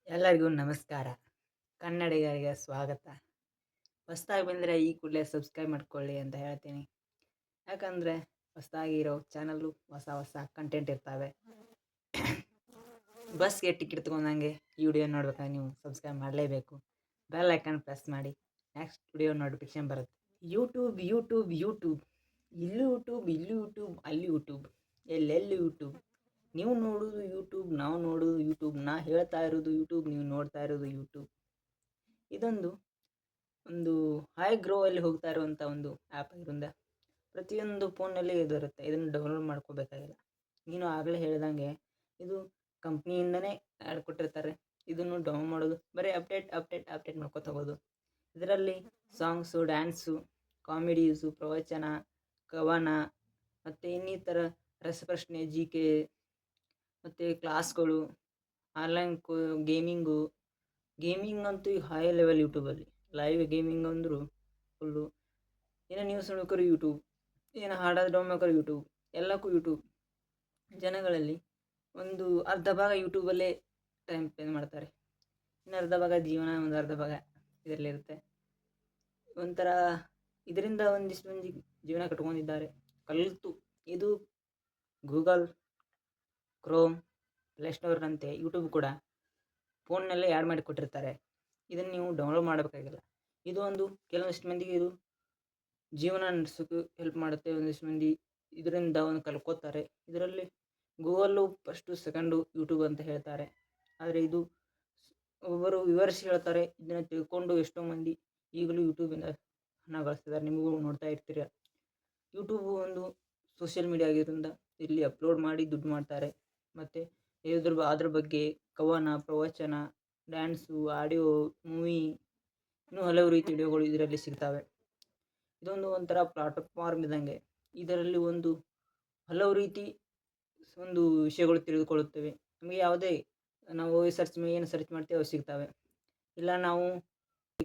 ಎಲ್ಲರಿಗೂ ನಮಸ್ಕಾರ. ಕನ್ನಡಿಗರಿಗೆ ಸ್ವಾಗತ. ಹೊಸ್ದಾಗಿ ಬಂದರೆ ಈ ಕೂಡಲೇ ಸಬ್ಸ್ಕ್ರೈಬ್ ಮಾಡ್ಕೊಳ್ಳಿ ಅಂತ ಹೇಳ್ತೀನಿ. ಯಾಕಂದರೆ ಹೊಸದಾಗಿ ಇರೋ ಚಾನಲ್ಲು ಹೊಸ ಕಂಟೆಂಟ್ ಇರ್ತವೆ. ಬಸ್ಗೆ ಟಿಕೆಟ್ ತೊಗೊಂಡಂಗೆ ಈ ವಿಡಿಯೋ ನೋಡ್ಬೇಕಾದ್ರೆ ನೀವು ಸಬ್ಸ್ಕ್ರೈಬ್ ಮಾಡಲೇಬೇಕು. ಬೆಲ್ ಐಕಾನ್ ಪ್ರೆಸ್ ಮಾಡಿ. ನೆಕ್ಸ್ಟ್ ವಿಡಿಯೋ ನೋಟಿಫಿಕೇಶನ್ ಬರುತ್ತೆ. ಯೂಟ್ಯೂಬ್ ಇಲ್ಲಿ ಯೂಟ್ಯೂಬ್ ಅಲ್ಲಿ ಯೂಟ್ಯೂಬ್ ಎಲ್ಲೆಲ್ಲಿ ಯೂಟ್ಯೂಬ್. ನೀವು ನೋಡೋದು ಯೂಟ್ಯೂಬ್, ನಾವು ನೋಡೋದು ಯೂಟ್ಯೂಬ್, ನಾ ಹೇಳ್ತಾ ಇರೋದು ಯೂಟ್ಯೂಬ್, ನೀವು ನೋಡ್ತಾ ಇರೋದು ಯೂಟ್ಯೂಬ್. ಇದೊಂದು ಹೈ ಗ್ರೋ ಅಲ್ಲಿ ಹೋಗ್ತಾ ಇರುವಂಥ ಒಂದು ಆ್ಯಪ್ ಆಗಿರೋದ್ರಿಂದ ಪ್ರತಿಯೊಂದು ಫೋನಲ್ಲಿ ಇದಿರುತ್ತೆ. ಇದನ್ನು ಡೌನ್ಲೋಡ್ ಮಾಡ್ಕೋಬೇಕಾಗಿಲ್ಲ. ನೀನು ಆಗಲೇ ಹೇಳ್ದಂಗೆ ಇದು ಕಂಪ್ನಿಯಿಂದನೇ ಆ್ಯಡ್ ಕೊಟ್ಟಿರ್ತಾರೆ. ಇದನ್ನು ಡೌನ್ ಮಾಡೋದು ಬರೀ ಅಪ್ಡೇಟ್ ಮಾಡ್ಕೊತ ಹೋಗೋದು. ಇದರಲ್ಲಿ ಸಾಂಗ್ಸು, ಡ್ಯಾನ್ಸು, ಕಾಮಿಡೀಸು, ಪ್ರವಚನ, ಕವನ ಮತ್ತು ಇನ್ನಿತರ ರಸಪ್ರಶ್ನೆ, GK ಮತ್ತು ಕ್ಲಾಸ್ಗಳು, ಆನ್ಲೈನ್ ಗೇಮಿಂಗ್ ಅಂತೂ ಈಗ ಹೈ ಲೆವೆಲ್ ಯೂಟ್ಯೂಬಲ್ಲಿ. ಲೈವ್ ಗೇಮಿಂಗ್ ಅಂದರೂ ಫುಲ್ಲು. ಏನೋ ನ್ಯೂಸ್ ನೋಡ್ಬೇಕಾದ್ರೆ ಯೂಟ್ಯೂಬ್, ಏನೋ ಹಾಡೋದು ಡೌನ್ ಮಾಡ್ಬೇಕಾದ್ರೆ ಯೂಟ್ಯೂಬ್, ಎಲ್ಲಕ್ಕೂ ಯೂಟ್ಯೂಬ್. ಜನಗಳಲ್ಲಿ ಒಂದು ಅರ್ಧ ಭಾಗ ಯೂಟ್ಯೂಬಲ್ಲೇ ಟೈಮ್ ಸ್ಪೆಂಡ್ ಮಾಡ್ತಾರೆ. ಇನ್ನು ಅರ್ಧ ಭಾಗ ಜೀವನ, ಒಂದು ಅರ್ಧ ಭಾಗ ಇದರಲ್ಲಿರುತ್ತೆ. ಒಂಥರ ಇದರಿಂದ ಒಂದಿಷ್ಟು ಮಂದಿ ಜೀವನ ಕಟ್ಕೊಂಡಿದ್ದಾರೆ ಕಲಿತು. ಇದು ಗೂಗಲ್ ಕ್ರೋಮ್, ಪ್ಲೇಸ್ಟೋರ್ನಂತೆ ಯೂಟ್ಯೂಬ್ ಕೂಡ ಫೋನ್ನಲ್ಲೇ ಆ್ಯಡ್ ಮಾಡಿ ಕೊಟ್ಟಿರ್ತಾರೆ. ಇದನ್ನು ನೀವು ಡೌನ್ಲೋಡ್ ಮಾಡಬೇಕಾಗಿಲ್ಲ. ಇದು ಕೆಲವೊಂದಿಷ್ಟು ಮಂದಿಗೆ ಇದು ಜೀವನ ನಡೆಸೋಕೆ ಹೆಲ್ಪ್ ಮಾಡುತ್ತೆ. ಒಂದಿಷ್ಟು ಮಂದಿ ಇದರಿಂದ ಕಲ್ಕೋತಾರೆ. ಇದರಲ್ಲಿ ಗೂಗಲ್ಲು ಫಸ್ಟು, ಸೆಕೆಂಡು ಯೂಟ್ಯೂಬ್ ಅಂತ ಹೇಳ್ತಾರೆ. ಆದರೆ ಇದು ಒಬ್ಬರು ವಿವರಿಸಿ ಹೇಳ್ತಾರೆ. ಇದನ್ನು ತಿಳ್ಕೊಂಡು ಎಷ್ಟೋ ಮಂದಿ ಈಗಲೂ ಯೂಟ್ಯೂಬಿಂದ ಹಣ ಗಳಿಸ್ತಿದ್ದಾರೆ. ನಿಮಗೂ ನೋಡ್ತಾ ಇರ್ತೀರ. ಯೂಟ್ಯೂಬು ಒಂದು ಸೋಷಿಯಲ್ ಮೀಡಿಯಾ ಆಗಿರೋದ್ರಿಂದ ಇಲ್ಲಿ ಅಪ್ಲೋಡ್ ಮಾಡಿ ದುಡ್ಡು ಮಾಡ್ತಾರೆ. ಮತ್ತು ಅದ್ರ ಬಗ್ಗೆ ಕವನ, ಪ್ರವಚನ, ಡ್ಯಾನ್ಸು, ಆಡಿಯೋ, ಮೂವಿ, ಇನ್ನೂ ಹಲವು ರೀತಿ ವಿಡಿಯೋಗಳು ಇದರಲ್ಲಿ ಸಿಗ್ತವೆ. ಇದೊಂದು ಒಂಥರ ಪ್ಲಾಟ್ಫಾರ್ಮ್ ಇದ್ದಂಗೆ. ಇದರಲ್ಲಿ ಹಲವು ರೀತಿ ವಿಷಯಗಳು ತಿಳಿದುಕೊಳ್ಳುತ್ತೇವೆ. ನಮಗೆ ಯಾವುದೇ ನಾವು ಏನು ಸರ್ಚ್ ಮಾಡ್ತೇವೆ ಅವು ಸಿಗ್ತವೆ. ಇಲ್ಲ ನಾವು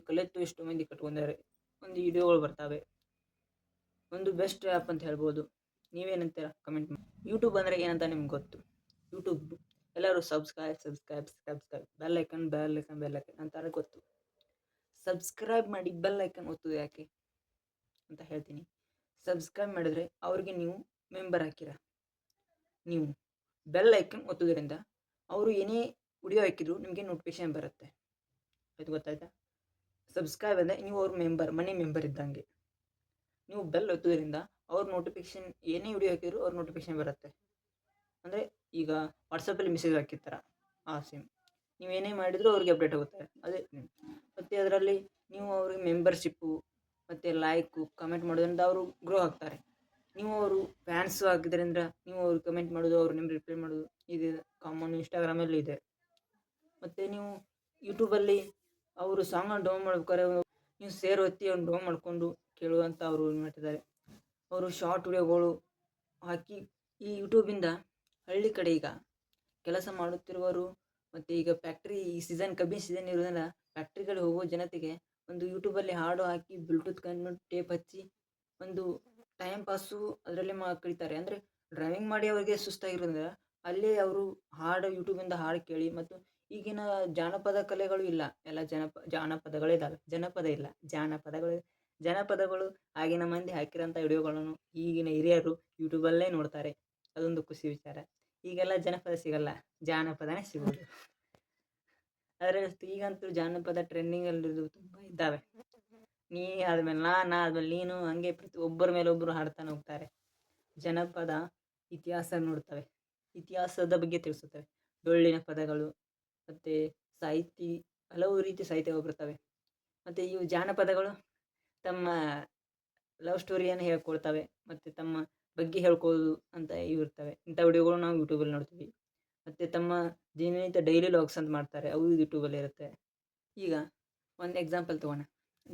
ಕಲಿತು ಎಷ್ಟೋ ಮಂದಿ ಕಟ್ಕೊಂಡಿದ್ದಾರೆ. ವಿಡಿಯೋಗಳು ಬರ್ತವೆ. ಬೆಸ್ಟ್ ಆ್ಯಪ್ ಅಂತ ಹೇಳ್ಬೋದು. ನೀವೇನಂತೀರ ಕಮೆಂಟ್ ಮಾಡಿ. ಯೂಟ್ಯೂಬ್ ಅಂದರೆ ಏನಂತ ನಿಮ್ಗೆ ಗೊತ್ತು? ಯೂಟ್ಯೂಬ್ ಎಲ್ಲರೂ ಸಬ್ಸ್ಕ್ರೈಬ್ ಬೆಲ್ ಐಕನ್ ಅಂತಾರೆ ಗೊತ್ತು. ಸಬ್ಸ್ಕ್ರೈಬ್ ಮಾಡಿ ಬೆಲ್ ಐಕನ್ ಒತ್ತೋದು ಯಾಕೆ ಅಂತ ಹೇಳ್ತೀನಿ. ಸಬ್ಸ್ಕ್ರೈಬ್ ಮಾಡಿದರೆ ಅವ್ರಿಗೆ ನೀವು ಮೆಂಬರ್ ಹಾಕಿರ. ನೀವು ಬೆಲ್ ಐಕನ್ ಒತ್ತೋದ್ರಿಂದ ಅವರು ಏನೇ ವಿಡಿಯೋ ಹಾಕಿದ್ರು ನಿಮಗೆ ನೋಟಿಫಿಕೇಶನ್ ಬರುತ್ತೆ. ಅದು ಗೊತ್ತಾಯ್ತಾ? ಸಬ್ಸ್ಕ್ರೈಬ್ ಅಂದರೆ ನೀವು ಅವ್ರ ಮನಿ ಮೆಂಬರ್ ಇದ್ದಂಗೆ. ನೀವು ಬೆಲ್ ಒತ್ತೋದ್ರಿಂದ ಅವ್ರ ನೋಟಿಫಿಕೇಶನ್ ಏನೇ ವಿಡಿಯೋ ಹಾಕಿದ್ರು ಅವ್ರ ನೋಟಿಫಿಕೇಶನ್ ಬರುತ್ತೆ. ಅಂದರೆ ಈಗ ವಾಟ್ಸಪ್ಪಲ್ಲಿ ಮೆಸೇಜ್ ಹಾಕಿರ್ತಾರ, ಆ ಸೇಮ್ ನೀವೇನೇ ಮಾಡಿದರೂ ಅವ್ರಿಗೆ ಅಪ್ಡೇಟ್ ಆಗುತ್ತೆ. ಅದೇ ಮತ್ತು ಅದರಲ್ಲಿ ನೀವು ಅವ್ರಿಗೆ ಮೆಂಬರ್ಶಿಪ್ಪು ಮತ್ತು ಲೈಕು, ಕಮೆಂಟ್ ಮಾಡೋದ್ರಿಂದ ಅವರು ಗ್ರೋ ಆಗ್ತಾರೆ. ನೀವು ಅವರು ಫ್ಯಾನ್ಸು ಆಗಿದ್ದರಿಂದ ನೀವು ಅವ್ರು ಕಮೆಂಟ್ ಮಾಡೋದು, ಅವ್ರು ನಿಮ್ಗೆ ರಿಪ್ಲೈ ಮಾಡೋದು ಇದು ಕಾಮನ್. ಇನ್ಸ್ಟಾಗ್ರಾಮಲ್ಲಿ ಇದೆ. ಮತ್ತು ನೀವು ಯೂಟ್ಯೂಬಲ್ಲಿ ಅವರು ಸಾಂಗನ್ನು ಡೌನ್ ಮಾಡ್ಬೇಕಾದ್ರೆ ನೀವು ಸೇರ್ ಒತ್ತಿ ಅವ್ನು ಡೌನ್ ಮಾಡಿಕೊಂಡು ಕೇಳುವಂಥ ಅವರು ಮಾಡ್ತಿದ್ದಾರೆ. ಅವರು ಶಾರ್ಟ್ ವಿಡಿಯೋಗಳು ಹಾಕಿ ಈ ಯೂಟ್ಯೂಬಿಂದ ಹಳ್ಳಿ ಕಡೆ ಈಗ ಕೆಲಸ ಮಾಡುತ್ತಿರುವರು ಮತ್ತು ಈಗ ಫ್ಯಾಕ್ಟ್ರಿ ಕಬ್ಬಿನ ಸೀಸನ್ ಇರೋದ್ರಿಂದ ಫ್ಯಾಕ್ಟ್ರಿಗಳಿಗೆ ಹೋಗೋ ಜನತೆಗೆ ಯೂಟ್ಯೂಬಲ್ಲಿ ಹಾಡು ಹಾಕಿ ಬ್ಲೂಟೂತ್ ಕನೆಕ್ಟ್ ಟೇಪ್ ಹಚ್ಚಿ ಟೈಮ್ ಪಾಸು ಅದರಲ್ಲೇ ಕಳೀತಾರೆ. ಅಂದರೆ ಡ್ರೈವಿಂಗ್ ಮಾಡಿ ಅವರಿಗೆ ಸುಸ್ತಾಗಿರೋದ್ರಿಂದ ಅಲ್ಲೇ ಅವರು ಯೂಟ್ಯೂಬಿಂದ ಹಾಡು ಕೇಳಿ. ಮತ್ತು ಈಗಿನ ಜಾನಪದ ಕಲೆಗಳು ಇಲ್ಲ, ಎಲ್ಲ ಜಾನಪದಗಳಿದ್ದಾವೆ. ಜನಪದ ಇಲ್ಲ, ಜನಪದಗಳು ಆಗಿನ ಮಂದಿ ಹಾಕಿರೋಂಥ ವಿಡಿಯೋಗಳನ್ನು ಈಗಿನ ಹಿರಿಯರು ಯೂಟ್ಯೂಬಲ್ಲೇ ನೋಡ್ತಾರೆ. ಅದೊಂದು ಖುಷಿ ವಿಚಾರ. ಈಗೆಲ್ಲ ಜನಪದ ಸಿಗಲ್ಲ, ಜಾನಪದನೇ ಸಿಗೋದು. ಆದರೆ ಈಗಂತೂ ಜಾನಪದ ಟ್ರೆಂಡಿಂಗಲ್ಲಿರೋದು ತುಂಬ ಇದ್ದಾವೆ. ನೀ ಆದಮೇಲೆ ನಾ ಆದಮೇಲೆ ನೀನು, ಹಂಗೆ ಒಬ್ಬರ ಮೇಲೆ ಒಬ್ಬರು ಹಾಡ್ತಾನೆ ಹೋಗ್ತಾರೆ. ಜನಪದ ಇತಿಹಾಸ ನೋಡ್ತವೆ, ಇತಿಹಾಸದ ಬಗ್ಗೆ ತಿಳಿಸುತ್ತವೆ. ಡೊಳ್ಳಿನ ಪದಗಳು ಮತ್ತು ಹಲವು ರೀತಿ ಸಾಹಿತ್ಯಗಳು ಬರ್ತವೆ. ಮತ್ತು ಇವು ಜಾನಪದಗಳು ತಮ್ಮ ಲವ್ ಸ್ಟೋರಿಯನ್ನು ಹೇಳ್ಕೊಳ್ತವೆ ಮತ್ತು ತಮ್ಮ ಬಗ್ಗೆ ಹೇಳ್ಕೊಳ್ಳೋದು ಅಂತ ಇರ್ತವೆ. ಇಂಥ ವಿಡಿಯೋಗಳು ನಾವು ಯೂಟ್ಯೂಬಲ್ಲಿ ನೋಡ್ತೀವಿ. ಮತ್ತು ತಮ್ಮ ದಿನನಿತ್ಯ ಡೈಲಿ ಲಾಗ್ಸ್ ಅಂತ ಮಾಡ್ತಾರೆ, ಅವು ಯೂಟ್ಯೂಬಲ್ಲಿ ಇರುತ್ತೆ. ಈಗ ಒಂದು ಎಕ್ಸಾಂಪಲ್ ತೊಗೋಣ.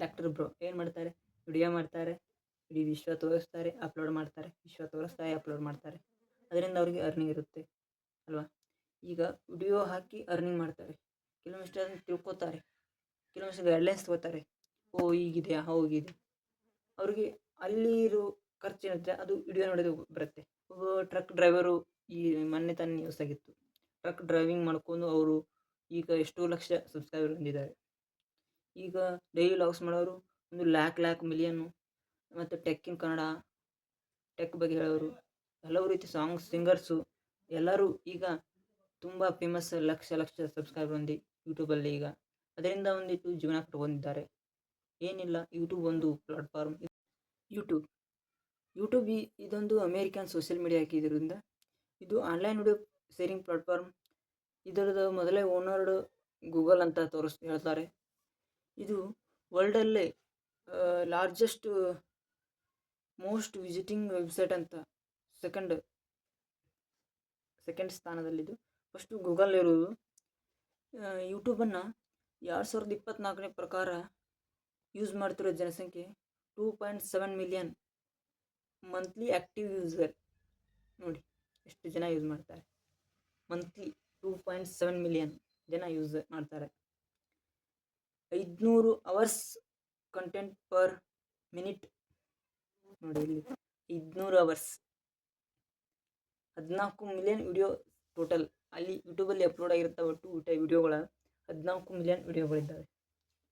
ಡಾಕ್ಟರ್ ಬ್ರೋ ಏನು ಮಾಡ್ತಾರೆ? ವಿಡಿಯೋ ಮಾಡ್ತಾರೆ, ಇಡೀ ವಿಶ್ವ ತೋರಿಸ್ತಾರೆ, ಅಪ್ಲೋಡ್ ಮಾಡ್ತಾರೆ, ಅಪ್ಲೋಡ್ ಮಾಡ್ತಾರೆ. ಅದರಿಂದ ಅವ್ರಿಗೆ ಅರ್ನಿಂಗ್ ಇರುತ್ತೆ ಅಲ್ವಾ? ಈಗ ವಿಡಿಯೋ ಹಾಕಿ ಅರ್ನಿಂಗ್ ಮಾಡ್ತಾರೆ. ಕೆಲವೊಂದಿಷ್ಟು ಅದನ್ನು ತಿಳ್ಕೊತಾರೆ, ಕೆಲವೊಂದಿಷ್ಟು ಗೈಡ್ಲೈನ್ಸ್ ತೊಗೋತಾರೆ. ಹೀಗಿದೆ ಹೋಗಿದೆ. ಅವ್ರಿಗೆ ಅಲ್ಲಿರೋ ಖರ್ಚು ಏನಿರುತ್ತೆ ಅದು ವಿಡಿಯೋ ನೋಡೋದು ಬರುತ್ತೆ. ಒಬ್ಬ ಟ್ರಕ್ ಡ್ರೈವರು ಈ ಮೊನ್ನೆ ತಾನೇ ನ್ಯೂಸ್ ಆಗಿತ್ತು. ಟ್ರಕ್ ಡ್ರೈವಿಂಗ್ ಮಾಡ್ಕೊಂಡು ಅವರು ಈಗ ಎಷ್ಟೋ ಲಕ್ಷ ಸಬ್ಸ್ಕ್ರೈಬರ್ ಹೊಂದಿದ್ದಾರೆ. ಈಗ ಡೈಲಿ ವ್ಲಾಗ್ಸ್ ಮಾಡೋರು ಒಂದು ಲ್ಯಾಕ್ ಮಿಲಿಯನ್ನು, ಮತ್ತು ಟೆಕ್ ಇನ್ ಕನ್ನಡ, ಟೆಕ್ ಬಗ್ಗೆ ಹೇಳೋರು, ಹಲವು ರೀತಿ ಸಿಂಗರ್ಸು ಎಲ್ಲರೂ ಈಗ ತುಂಬ ಫೇಮಸ್, ಲಕ್ಷ ಸಬ್ಸ್ಕ್ರೈಬರ್ ಹೊಂದಿ ಯೂಟ್ಯೂಬಲ್ಲಿ ಈಗ ಅದರಿಂದ ಒಂದಿಟ್ಟು ಜೀವನ ಕಟ್ಕೊಂಡಿದ್ದಾರೆ. ಏನಿಲ್ಲ, ಯೂಟ್ಯೂಬ್ ಒಂದು ಪ್ಲಾಟ್ಫಾರ್ಮ್. ಯೂಟ್ಯೂಬ್ ಇದೊಂದು ಅಮೇರಿಕನ್ ಸೋಷಿಯಲ್ ಮೀಡಿಯಾ ಹಾಕಿದ್ರಿಂದ ಇದು ಆನ್ಲೈನ್ ವಿಡಿಯೋ ಶೇರಿಂಗ್ ಪ್ಲಾಟ್ಫಾರ್ಮ್. ಇದರದ್ದು ಮೊದಲೇ ಓನರ್ ಗೂಗಲ್ ಅಂತ ಹೇಳ್ತಾರೆ. ಇದು ವರ್ಲ್ಡಲ್ಲೇ ಲಾರ್ಜೆಸ್ಟ್ ಮೋಸ್ಟ್ ವಿಸಿಟಿಂಗ್ ವೆಬ್ಸೈಟ್ ಅಂತ ಸೆಕೆಂಡ್ ಸ್ಥಾನದಲ್ಲಿದ್ದು. ಫಸ್ಟು ಗೂಗಲ್ ಇರೋದು. ಯೂಟ್ಯೂಬನ್ನು 2024ನೇ ಪ್ರಕಾರ ಯೂಸ್ ಮಾಡ್ತಿರೋ ಜನಸಂಖ್ಯೆ 2.7 ಮಿಲಿಯನ್ ಮಂತ್ಲಿ ಆ್ಯಕ್ಟಿವ್ ಯೂಸರ್. ನೋಡಿ ಎಷ್ಟು ಜನ ಯೂಸ್ ಮಾಡ್ತಾರೆ. ಮಂತ್ಲಿ 2.7 ಮಿಲಿಯನ್ ಜನ ಯೂಸ್ ಮಾಡ್ತಾರೆ. 500 ಅವರ್ಸ್ ಕಂಟೆಂಟ್ ಪರ್ ಮಿನಿಟ್. ನೋಡಿ ಇಲ್ಲಿ 500 ಅವರ್ಸ್, 14 ಮಿಲಿಯನ್ ವಿಡಿಯೋ ಟೋಟಲ್ ಅಲ್ಲಿ ಯೂಟ್ಯೂಬಲ್ಲಿ ಅಪ್ಲೋಡ್ ಆಗಿರ್ತಾವೆ. ಒಟ್ಟು ವಿಡಿಯೋಗಳ 14 ಮಿಲಿಯನ್ ವಿಡಿಯೋಗಳಿದ್ದಾವೆ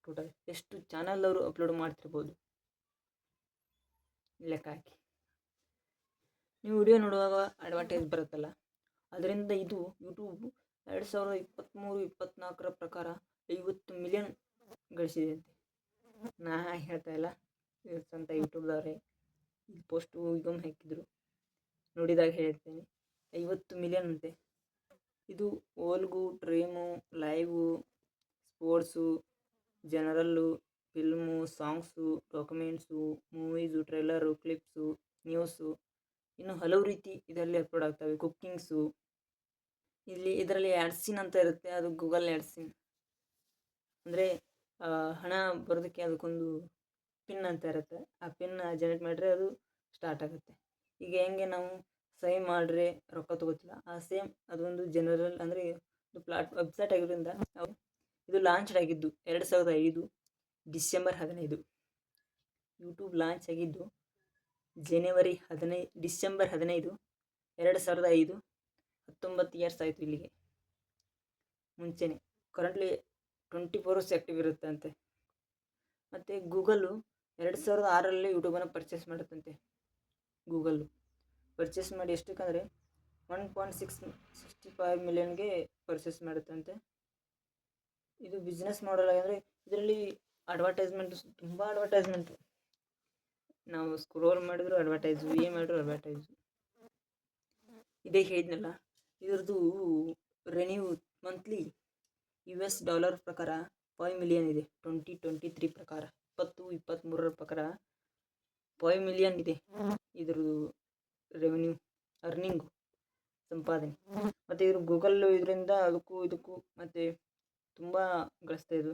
ಟೋಟಲ್. ಎಷ್ಟು ಚಾನಲ್ ಅವರು ಅಪ್ಲೋಡ್ ಮಾಡ್ತಿರ್ಬೋದು ಲೆಕ್ಕ ಹಾಕಿ. ನೀವು ವಿಡಿಯೋ ನೋಡುವಾಗ ಅಡ್ವರ್ಟೈಸ್ ಬರುತ್ತಲ್ಲ, ಅದರಿಂದ ಇದು ಯೂಟ್ಯೂಬ್ 2023-24 ಪ್ರಕಾರ 50 ಮಿಲಿಯನ್ ಗಳಿಸಿದೆ ಅಂತೆ. ನಾ ಹೇಳ್ತಾ ಇಲ್ಲ, ಸ್ವಂತ ಯೂಟ್ಯೂಬ್ದವರೇ ಈ ಪೋಸ್ಟು ಈಗೊಮ್ಮೆ ಹಾಕಿದ್ರು, ನೋಡಿದಾಗ ಹೇಳ್ತೇನೆ. 50 ಮಿಲಿಯನ್ ಅಂತೆ. ಇದು ಓಲ್ಗು, dream, live, sports, general, film, songs, documents, movies, trailer, clips, news, ಇನ್ನು ಹಲವು ರೀತಿ ಇದರಲ್ಲಿ ಅಪ್ಲೋಡ್ ಆಗ್ತವೆ. ಕುಕ್ಕಿಂಗ್ಸು, ಇದರಲ್ಲಿ ಆ್ಯಡ್ಸಿನ್ ಅಂತ ಇರುತ್ತೆ. ಅದು ಗೂಗಲ್ ಆ್ಯಡ್ಸಿನ್ ಅಂದರೆ ಹಣ ಬರೋದಕ್ಕೆ ಅದಕ್ಕೊಂದು ಪಿನ್ ಅಂತ ಇರುತ್ತೆ. ಆ ಪಿನ್ ಜನರೇಟ್ ಮಾಡಿದ್ರೆ ಅದು ಸ್ಟಾರ್ಟ್ ಆಗುತ್ತೆ. ಈಗ ಹೆಂಗೆ ನಾವು ಸಹಿ ಮಾಡಿದ್ರೆ ರೊಕ್ಕ ತೊಗೋತಿಲ್ಲ, ಆ ಸೇಮ್ ಅದೊಂದು ಜನರಲ್ ಅಂದರೆ ಒಂದು ವೆಬ್ಸೈಟ್ ಆಗಿರೋದ್ರಿಂದ ಇದು ಲಾಂಚ್ ಆಗಿದ್ದು 2005 ಡಿಸೆಂಬರ್ 15. ಯೂಟ್ಯೂಬ್ ಲಾಂಚ್ ಆಗಿದ್ದು ಡಿಸೆಂಬರ್ 15, 2005. 19 ಇಯರ್ಸ್ ಆಯಿತು ಇಲ್ಲಿಗೆ. ಮುಂಚೆನೆ ಕರೆಂಟ್ಲಿ 24 hours ಆ್ಯಕ್ಟಿವ್ ಇರುತ್ತೆ ಅಂತೆ. ಮತ್ತು ಗೂಗಲ್ಲು 2006ರಲ್ಲಿ ಯೂಟ್ಯೂಬನ್ನು ಪರ್ಚೇಸ್ ಮಾಡುತ್ತಂತೆ. ಗೂಗಲ್ಲು ಪರ್ಚೇಸ್ ಮಾಡಿ ಎಷ್ಟಕ್ಕಂದರೆ 1.65 ಮಿಲಿಯನ್ಗೆ ಪರ್ಚೇಸ್ ಮಾಡುತ್ತಂತೆ. ಇದು ಬಿಸ್ನೆಸ್ ಮಾಡಲ್ ಅಂದರೆ ಇದರಲ್ಲಿ ತುಂಬ ಅಡ್ವರ್ಟೈಸ್ಮೆಂಟು. ನಾವು ಸ್ಕ್ರೋಲ್ ಮಾಡಿದ್ರು ಅಡ್ವರ್ಟೈಸು, ಏನು ಮಾಡಿದ್ರು ಅಡ್ವರ್ಟೈಸು. ಇದೇ ಹೇಳಿದ್ನಲ್ಲ, ಇದ್ರದ್ದು ರೆನ್ಯೂ ಮಂತ್ಲಿ $US ಪ್ರಕಾರ 5 ಮಿಲಿಯನ್ ಇದೆ. 2023 ಪ್ರಕಾರ, 2023 ಪ್ರಕಾರ 5 ಮಿಲಿಯನ್ ಇದೆ ಇದ್ರದ್ದು ರೆವೆನ್ಯೂ, ಅರ್ನಿಂಗು, ಸಂಪಾದನೆ. ಮತ್ತು ಇದ್ರ ಗೂಗಲ್ಲು ಇದರಿಂದ ಇದಕ್ಕೂ ಮತ್ತು ತುಂಬ ಗಳಿಸ್ತಾ ಇದು.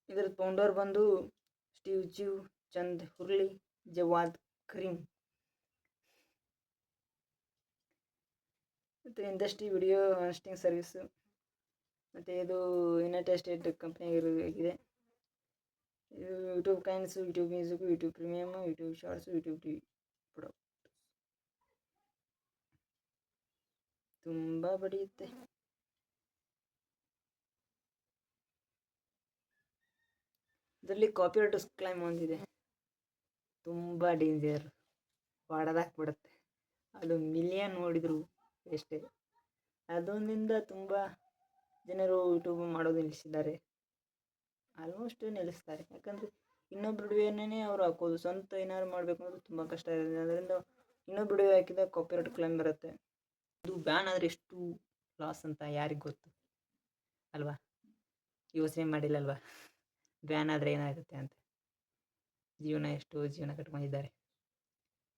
ಇದರ ಫೌಂಡರ್ ಬಂದು ಸ್ಟೀವ್ ಚಂದ್ ಹುರ್ಲಿ ಜವಾದ್ ಕರೀಂ. ಮತ್ತು ಇಂಡಸ್ಟ್ರಿ ವಿಡಿಯೋ ಹಾಸ್ಟಿಂಗ್ ಸರ್ವಿಸು, ಮತ್ತು ಇದು ಯುನೈಟೆಡ್ ಸ್ಟೇಟ್ ಕಂಪ್ನಿ ಆಗಿದೆ. ಇದು ಯೂಟ್ಯೂಬ್ ಕೈನ್ಸು, YouTube Music, YouTube Premium, YouTube Shorts, YouTube TV product. ತುಂಬ ಬಡಿಯುತ್ತೆ. ಇದರಲ್ಲಿ ಕಾಪಿರೈಟ್ ಕ್ಲೈಮ್ ಒಂದಿದೆ, ತುಂಬ ಡೇಂಜರ್, ಹೊಡೆದಾಕ್ಬಿಡುತ್ತೆ. ಅದು ಮಿಲಿಯನ್ ನೋಡಿದ್ರು ಅಷ್ಟೇ. ಅದೊಂದಿಂದ ತುಂಬ ಜನರು ಯೂಟ್ಯೂಬ್ ಮಾಡೋದು ನಿಲ್ಲಿಸಿದ್ದಾರೆ. ಆಲ್ಮೋಸ್ಟ್ ನಿಲ್ಲಿಸ್ತಾರೆ. ಯಾಕಂದರೆ ಇನ್ನೊಬ್ರು ವಿಡಿಯೋನೇ ಅವರು ಹಾಕೋದು. ಸ್ವಂತ ಏನಾದ್ರು ಮಾಡಬೇಕು ಅನ್ನೋದು ತುಂಬ ಕಷ್ಟ ಇದೆ. ಅದರಿಂದ ಇನ್ನೊಬ್ರು ವಿಡಿಯೋ ಹಾಕಿದಾಗ ಕಾಪಿರೈಟ್ ಕ್ಲೈಮ್ ಬರುತ್ತೆ. ಇದು ಬ್ಯಾನ್ ಆದರೆ ಎಷ್ಟು ಲಾಸ್ ಅಂತ ಯಾರಿಗೆ ಗೊತ್ತು ಅಲ್ವಾ? ಯೋಚನೆ ಮಾಡಿಲ್ಲಲ್ವಾ ಬ್ಯಾನ್ ಆದರೆ ಏನಾಗುತ್ತೆ ಅಂತ. ಜೀವನ ಕಟ್ಕೊಂಡಿದ್ದಾರೆ,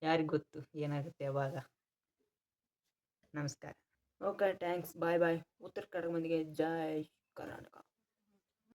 ಯಾರಿಗೆ ಗೊತ್ತು ಏನಾಗುತ್ತೆ ಅವಾಗ. ನಮಸ್ಕಾರ. ಓಕೆ, ಥ್ಯಾಂಕ್ಸ್, ಬಾಯ್. ಉತ್ತರ ಕರ್ನಾಟಕ ಮಂದಿಗೆ ಜೈ ಕರ್ನಾಟಕ.